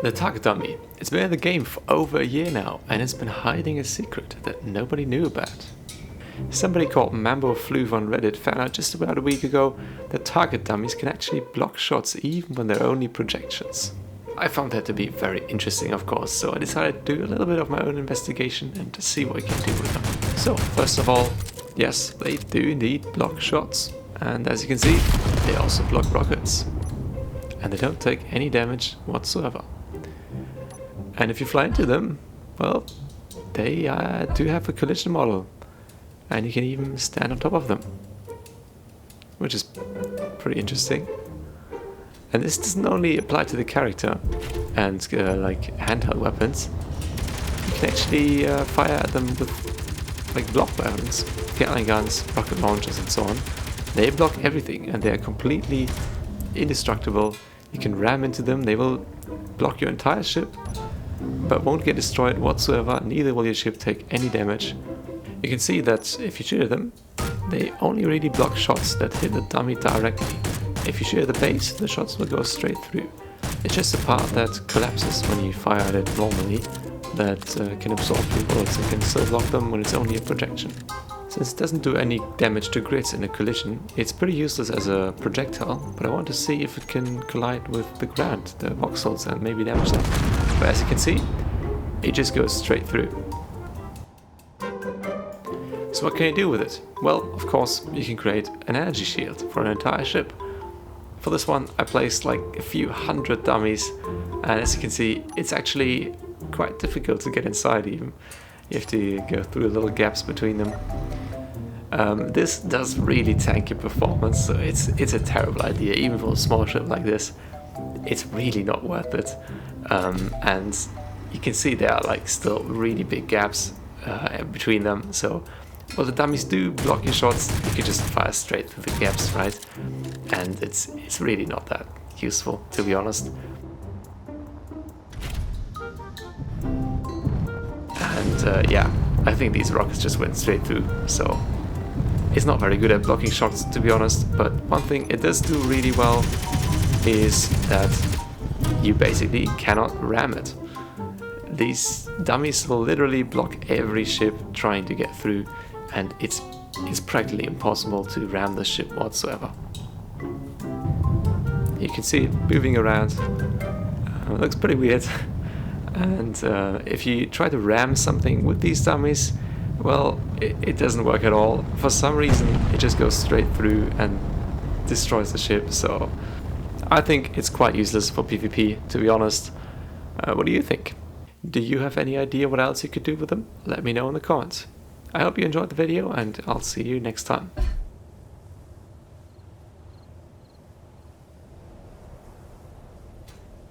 The target dummy. It's been in the game for over a year now, and it's been hiding a secret that nobody knew about. Somebody called Mambo Fluve on Reddit found out just about a week ago that target dummies can actually block shots even when they're only projections. I found that to be very interesting, of course, so I decided to do a little bit of my own investigation and to see what I can do with them. So, first of all, yes, they do indeed block shots, and as you can see, they also block rockets. And they don't take any damage whatsoever. And if you fly into them, well, they do have a collision model, and you can even stand on top of them, which is pretty interesting. And this doesn't only apply to the character and like handheld weapons. You can actually fire at them with like block weapons, Gatling guns, rocket launchers and so on. They block everything and they are completely indestructible. You can ram into them, they will block your entire ship, but won't get destroyed whatsoever, neither will your ship take any damage. You can see that if you shoot at them, they only really block shots that hit the dummy directly. If you shoot at the base, the shots will go straight through. It's just the part that collapses when you fire at it normally that can absorb your bullets and can still block them when it's only a projection. Since it doesn't do any damage to grids in a collision, it's pretty useless as a projectile, but I want to see if it can collide with the ground, the voxels, and maybe damage them. But as you can see, it just goes straight through. So what can you do with it? Well, of course, you can create an energy shield for an entire ship. For this one, I placed like a few hundred dummies, and as you can see, it's actually quite difficult to get inside even. You have to go through the little gaps between them. This does really tank your performance, so it's a terrible idea, even for a small ship like this. It's really not worth it. And you can see there are like still really big gaps between them, so well, the dummies do block your shots, you can just fire straight through the gaps, right? And it's really not that useful, to be honest. And yeah, I think these rockets just went straight through, so it's not very good at blocking shots, to be honest. But one thing it does do really well is that you basically cannot ram it. These dummies will literally block every ship trying to get through, and it's practically impossible to ram the ship whatsoever. You can see it moving around. It looks pretty weird. And if you try to ram something with these dummies, well, it doesn't work at all. For some reason, it just goes straight through and destroys the ship. So I think it's quite useless for PvP, to be honest. What do you think? Do you have any idea what else you could do with them? Let me know in the comments. I hope you enjoyed the video, and I'll see you next time.